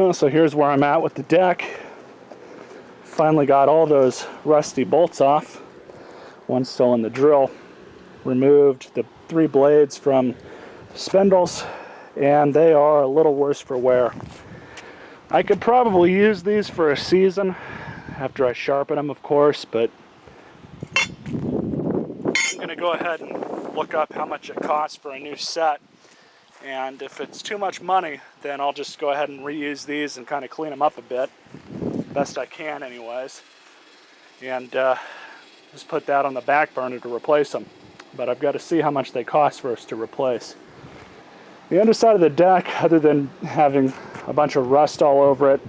Well, so here's where I'm at with the deck. Finally got all those rusty bolts off. One's still in the drill. Removed the 3 blades from spindles, and they are a little worse for wear. I could probably use these for a season after I sharpen them, of course, but I'm going to go ahead and look up how much it costs for a new set. And if it's too much money, then I'll just go ahead and reuse these and kind of clean them up a bit. Best I can anyways. And just put that on the back burner to replace them. But I've got to see how much they cost first to replace. The underside of the deck, other than having a bunch of rust all over it,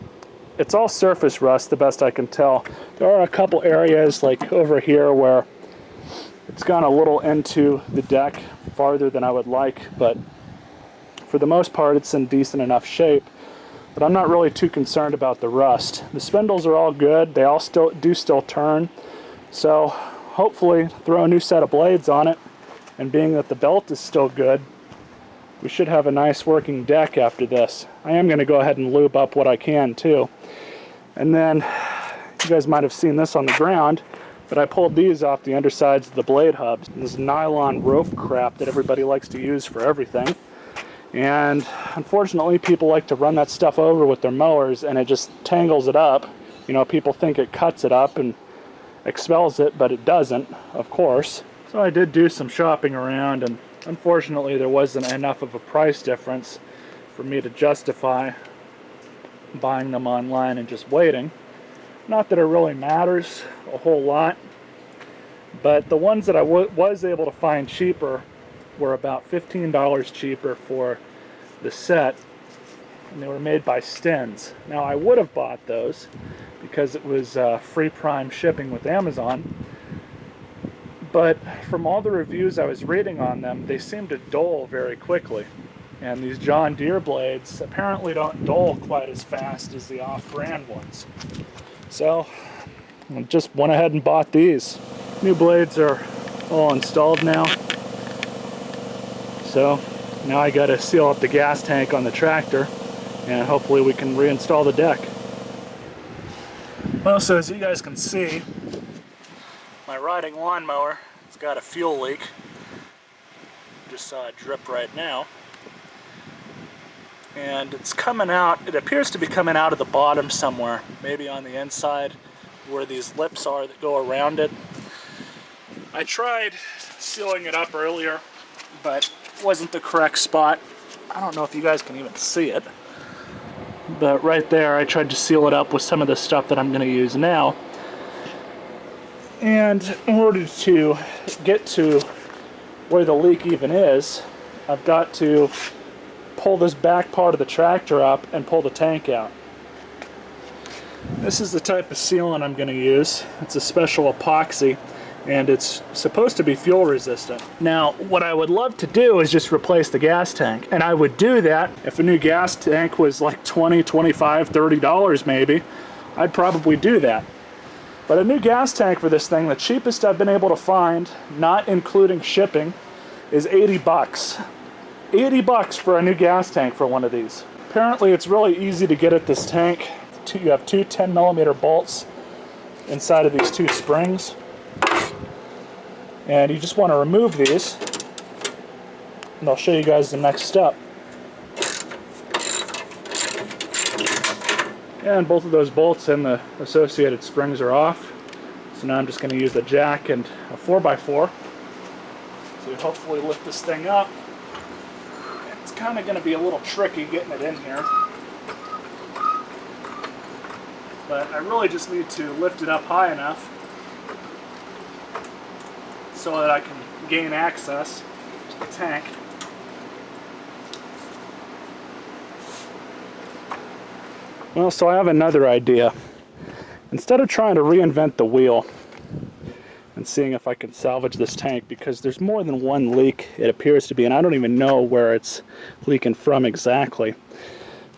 it's all surface rust, the best I can tell. There are a couple areas, like over here, where it's gone a little into the deck, farther than I would like, but for the most part it's in decent enough shape. But I'm not really too concerned about the rust. The spindles are all good, they all still turn, so hopefully throw a new set of blades on it, and being that the belt is still good, we should have a nice working deck after this. I am going to go ahead and lube up what I can too. And then, you guys might have seen this on the ground, but I pulled these off the undersides of the blade hubs. This nylon rope crap that everybody likes to use for everything. And unfortunately, people like to run that stuff over with their mowers and it just tangles it up. You know, people think it cuts it up and expels it, but it doesn't, of course. So I did do some shopping around, and unfortunately there wasn't enough of a price difference for me to justify buying them online and just waiting. Not that it really matters a whole lot, but the ones that I was able to find cheaper were about $15 cheaper for the set, and they were made by Stens. Now I would have bought those because it was free prime shipping with Amazon, but from all the reviews I was reading on them, they seem to dull very quickly. And these John Deere blades apparently don't dull quite as fast as the off-brand ones. So I just went ahead and bought these. New blades are all installed now. So now I got to seal up the gas tank on the tractor, and hopefully we can reinstall the deck. Well, so as you guys can see, my riding lawnmower has got a fuel leak. Just saw it drip right now. And it's coming out, it appears to be coming out of the bottom somewhere, maybe on the inside where these lips are that go around it. I tried sealing it up earlier, but it wasn't the correct spot. I don't know if you guys can even see it, but right there I tried to seal it up with some of the stuff that I'm going to use now. And in order to get to where the leak even is, I've got to pull this back part of the tractor up and pull the tank out. This is the type of sealant I'm going to use. It's a special epoxy, and it's supposed to be fuel resistant. Now, what I would love to do is just replace the gas tank, and I would do that if a new gas tank was like $20, $25, $30 maybe. I'd probably do that. But a new gas tank for this thing, the cheapest I've been able to find, not including shipping, is 80 bucks. 80 bucks for a new gas tank for one of these. Apparently it's really easy to get at this tank. You have two 10mm bolts inside of these two springs. And you just want to remove these. And I'll show you guys the next step. And both of those bolts and the associated springs are off. So now I'm just going to use the jack and a 4x4 to hopefully lift this thing up. It's kind of going to be a little tricky getting it in here, but I really just need to lift it up high enough so that I can gain access to the tank. Well, so I have another idea. Instead of trying to reinvent the wheel and seeing if I can salvage this tank, because there's more than one leak it appears to be, and I don't even know where it's leaking from exactly.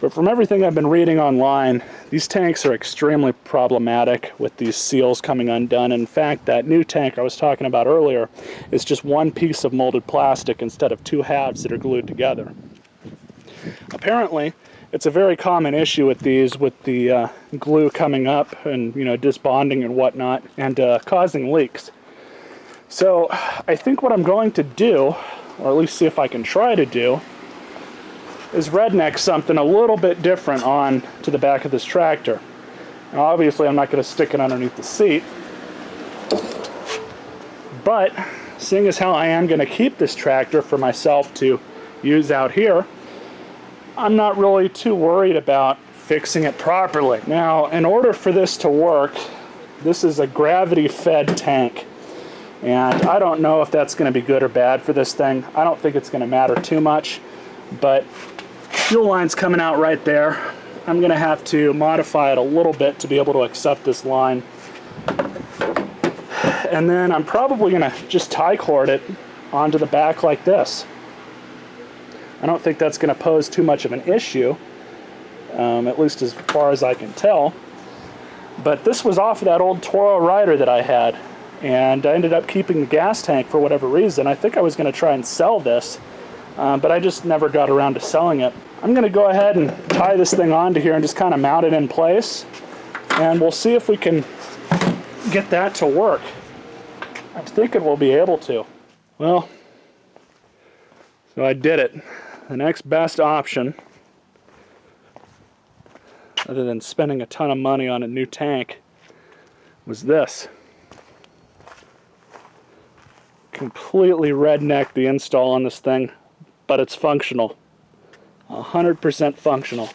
But from everything I've been reading online, these tanks are extremely problematic with these seals coming undone. In fact, that new tank I was talking about earlier is just one piece of molded plastic instead of two halves that are glued together. Apparently, It's a very common issue with these, with the glue coming up and, you know, disbonding and whatnot, and causing leaks. So I think what I'm going to do, or at least see if I can try to do, is redneck something a little bit different on to the back of this tractor. Now, obviously I'm not going to stick it underneath the seat, but seeing as how I am going to keep this tractor for myself to use out here, I'm not really too worried about fixing it properly. Now, in order for this to work, this is a gravity-fed tank, and I don't know if that's going to be good or bad for this thing. I don't think it's going to matter too much, but fuel line's coming out right there. I'm going to have to modify it a little bit to be able to accept this line. And then I'm probably going to just tie cord it onto the back like this. I don't think that's going to pose too much of an issue, at least as far as I can tell. But this was off of that old Toro Rider that I had, and I ended up keeping the gas tank for whatever reason. I think I was going to try and sell this, but I just never got around to selling it. I'm going to go ahead and tie this thing onto here and just kind of mount it in place, and we'll see if we can get that to work. I'm thinking we'll be able to. Well, so I did it. The next best option, other than spending a ton of money on a new tank, was this. Completely rednecked the install on this thing, but it's functional. 100% functional.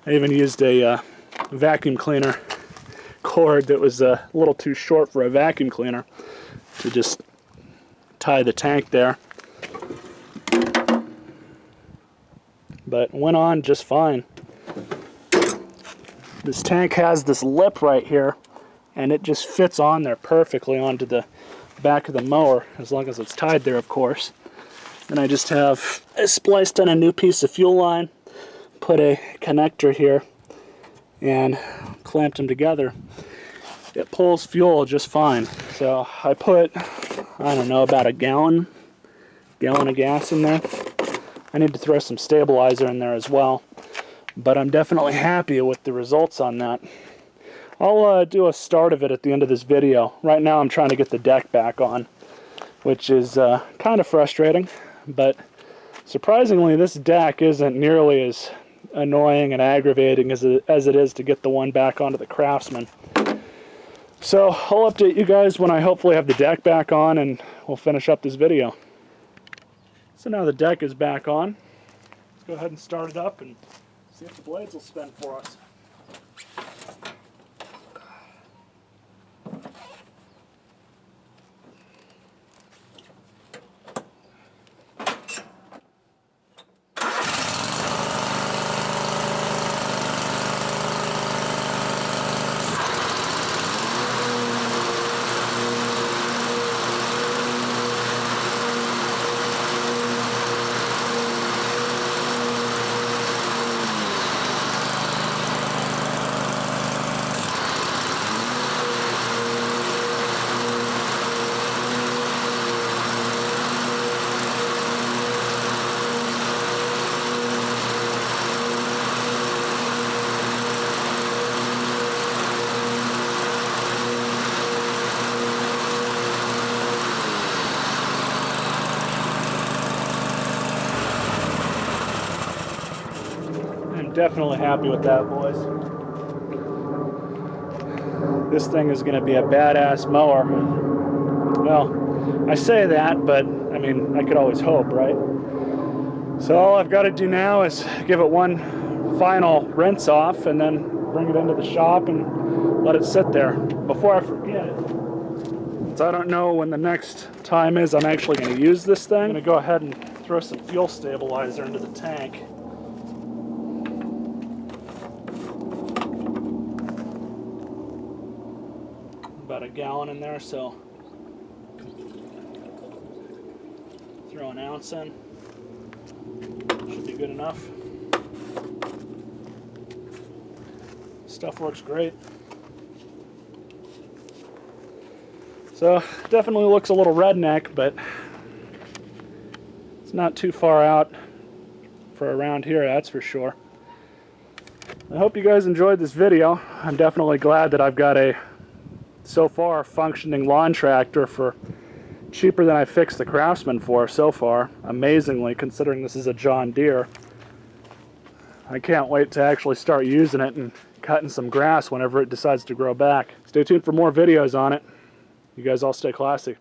I even used a vacuum cleaner cord that was a little too short for a vacuum cleaner to just tie the tank there. But went on just fine. This tank has this lip right here, and it just fits on there perfectly onto the back of the mower, as long as it's tied there, of course. And I just have spliced in a new piece of fuel line, put a connector here, and clamped them together. It pulls fuel just fine. So I put, I don't know, about a gallon of gas in there. I need to throw some stabilizer in there as well, but I'm definitely happy with the results on that. I'll do a start of it at the end of this video. Right now I'm trying to get the deck back on, which is kind of frustrating, but surprisingly this deck isn't nearly as annoying and aggravating as it is to get the one back onto the Craftsman. So I'll update you guys when I hopefully have the deck back on, and we'll finish up this video. So now the deck is back on. Let's go ahead and start it up and see if the blades will spin for us. Definitely happy with that, boys. This thing is going to be a badass mower. Well, I say that, but I mean, I could always hope, right? So all I've got to do now is give it one final rinse off and then bring it into the shop and let it sit there. Before I forget, so I don't know when the next time is I'm actually going to use this thing, I'm going to go ahead and throw some fuel stabilizer into the tank. About a gallon in there, so throw an ounce in. Should be good enough. Stuff works great. So definitely looks a little redneck, but it's not too far out for around here, that's for sure. I hope you guys enjoyed this video. I'm definitely glad that I've got a, so far, functioning lawn tractor for cheaper than I fixed the Craftsman for so far, amazingly, considering this is a John Deere. I can't wait to actually start using it and cutting some grass whenever it decides to grow back. Stay tuned for more videos on it. You guys all stay classy.